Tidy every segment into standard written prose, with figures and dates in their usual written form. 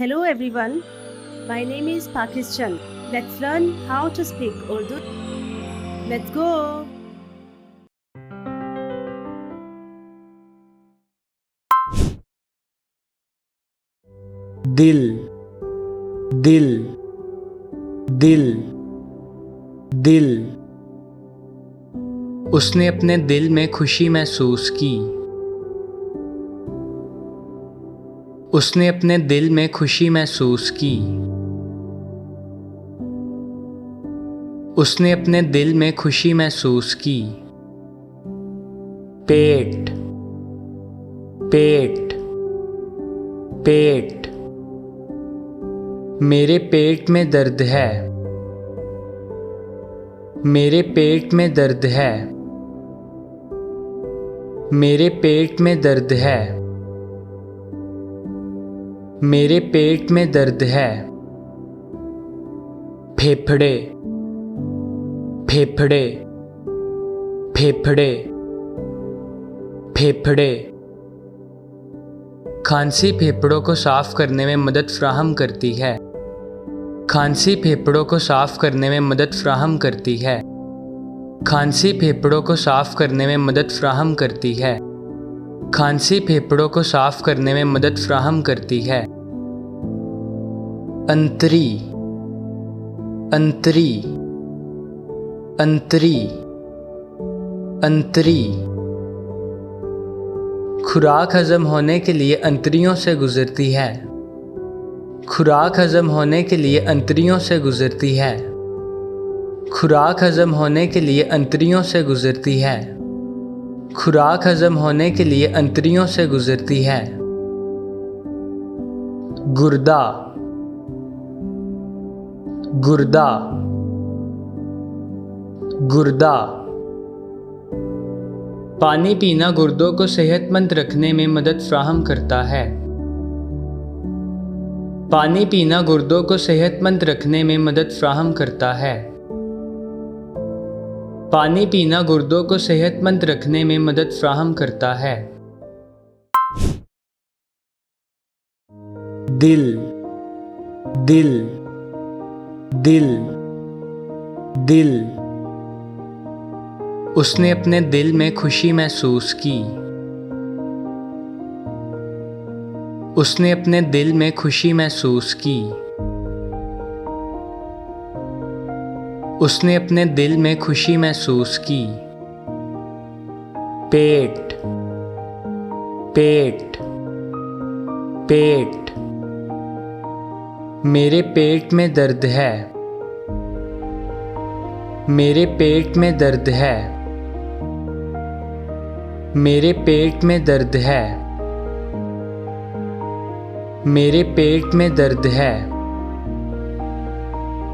Hello everyone, my name is Pakis Chand. Let's learn how to speak Urdu. Let's go! दिल दिल दिल दिल उसने अपने दिल में खुशी महसूस की। उसने अपने दिल में खुशी महसूस की। उसने अपने दिल में खुशी महसूस की। पेट पेट पेट मेरे पेट में दर्द है। मेरे पेट में दर्द है। मेरे पेट में दर्द है। मेरे पेट में दर्द है। फेफड़े फेफड़े फेफड़े फेफड़े खांसी फेफड़ों को साफ करने में मदद फ्राहम करती है। खांसी फेफड़ों को साफ करने में मदद फ्राहम करती है। खांसी फेफड़ों को साफ करने में मदद फ्राहम करती है। खांसी फेफड़ों को साफ करने में मदद फ्राहम करती है। अंतरी अंतरी अंतरी अंतरी खुराक हजम होने के लिए अंतरियों से गुजरती है। खुराक हजम होने के लिए अंतरियों से गुजरती है। खुराक हजम होने के लिए अंतरियों से गुजरती है। खुराक हजम होने के लिए अंतरियों से गुजरती है। गुर्दा गुर्दा गुर्दा पानी पीना गुर्दों को सेहतमंद रखने में मदद फ्राहम करता है। पानी पीना गुर्दों को सेहतमंद रखने में मदद फ्राहम करता है। पानी पीना गुर्दों को सेहतमंद रखने में मदद फ्राहम करता है। दिल दिल दिल दिल उसने अपने दिल में खुशी महसूस की। उसने अपने दिल में खुशी महसूस की। उसने अपने दिल में खुशी महसूस की। पेट पेट पेट मेरे पेट में दर्द है। मेरे पेट में दर्द है। मेरे पेट में दर्द है। मेरे पेट में दर्द है।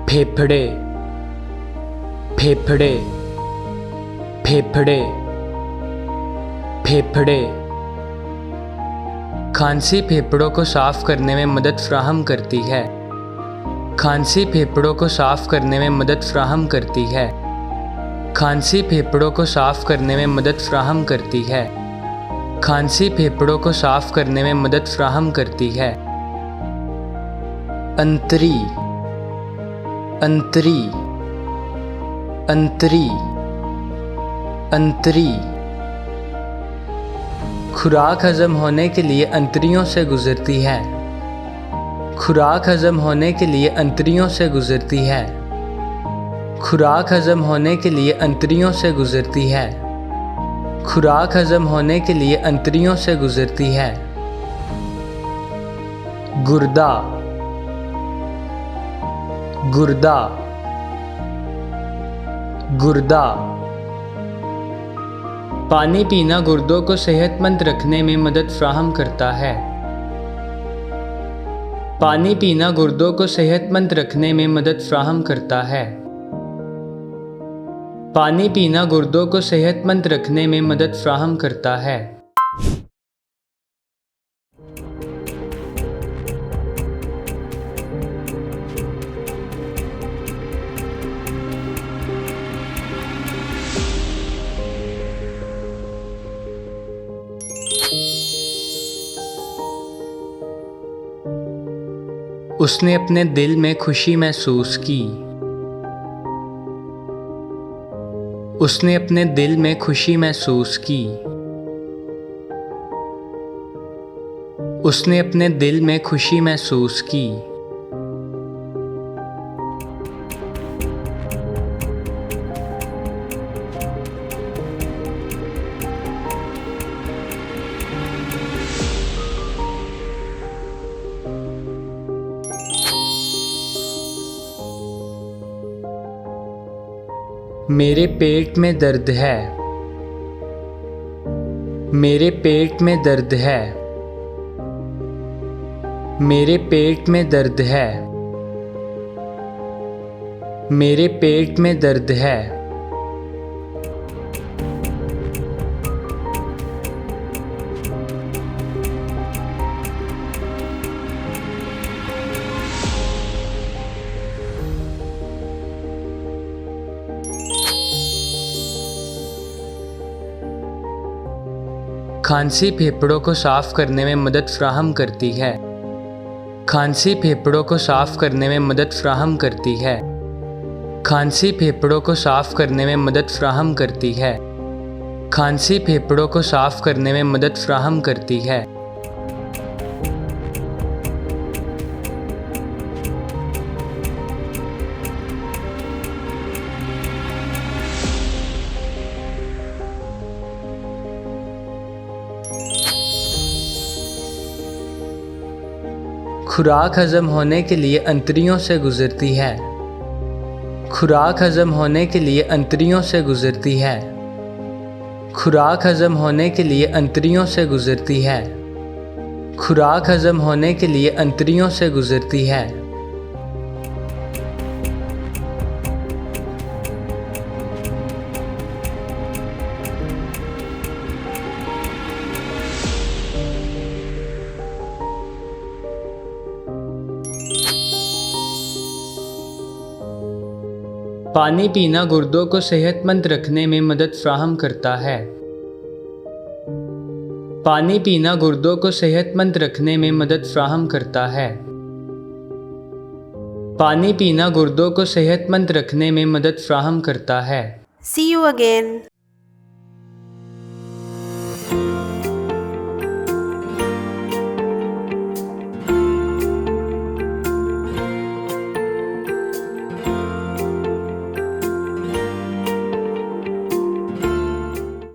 फेफड़े फेफड़े फेफड़े फेफड़े खांसी फेफड़ों को साफ करने में मदद फ्राहम करती है। खांसी फेफड़ों को साफ करने में मदद फ्राहम करती है। खांसी फेफड़ों को साफ करने में मदद फ्राहम करती है। खांसी फेफड़ों को साफ करने में मदद फ्राहम करती है। अंतरी अंतरी अंतरी अंतरी खुराक हजम होने के लिए अंतरियों से गुजरती है। खुराक हजम होने के लिए अंतरियों से गुजरती है। खुराक हजम होने के लिए अंतरियों से गुजरती है। खुराक हजम होने के लिए अंतरियों से गुजरती है। गुर्दा गुर्दा गुर्दा पानी पीना गुर्दों को सेहतमंद रखने में मदद फ्राहम करता है। पानी पीना गुर्दों को सेहतमंद रखने में मदद फ्राहम करता है। पानी पीना गुर्दों को सेहतमंद रखने में मदद फ्राहम करता है। उसने अपने दिल में खुशी महसूस की। उसने अपने दिल में खुशी महसूस की। उसने अपने दिल में खुशी महसूस की। मेरे पेट में दर्द है। मेरे पेट में दर्द है। मेरे पेट में दर्द है। मेरे पेट में दर्द है। खांसी फेफड़ों को साफ करने में मदद फ्राहम करती है। खांसी फेफड़ों को साफ करने में मदद फ्राहम करती है। खांसी फेफड़ों को साफ करने में मदद फ्राहम करती है। खांसी फेफड़ों को साफ करने में मदद फ्राहम करती है। खुराक हजम होने के लिए अंतड़ियों से गुजरती है। खुराक हजम होने के लिए अंतड़ियों से गुजरती है। खुराक हजम होने के लिए अंतड़ियों से गुजरती है। खुराक हजम होने के लिए अंतड़ियों से गुजरती है। पानी पीना गुर्दों को सेहतमंद रखने में मदद फ्राहम करता है। पानी पीना गुर्दों को सेहतमंद रखने में मदद फ्राहम करता है। पानी पीना गुर्दों को सेहतमंद रखने में मदद फ्राहम करता है। See you again.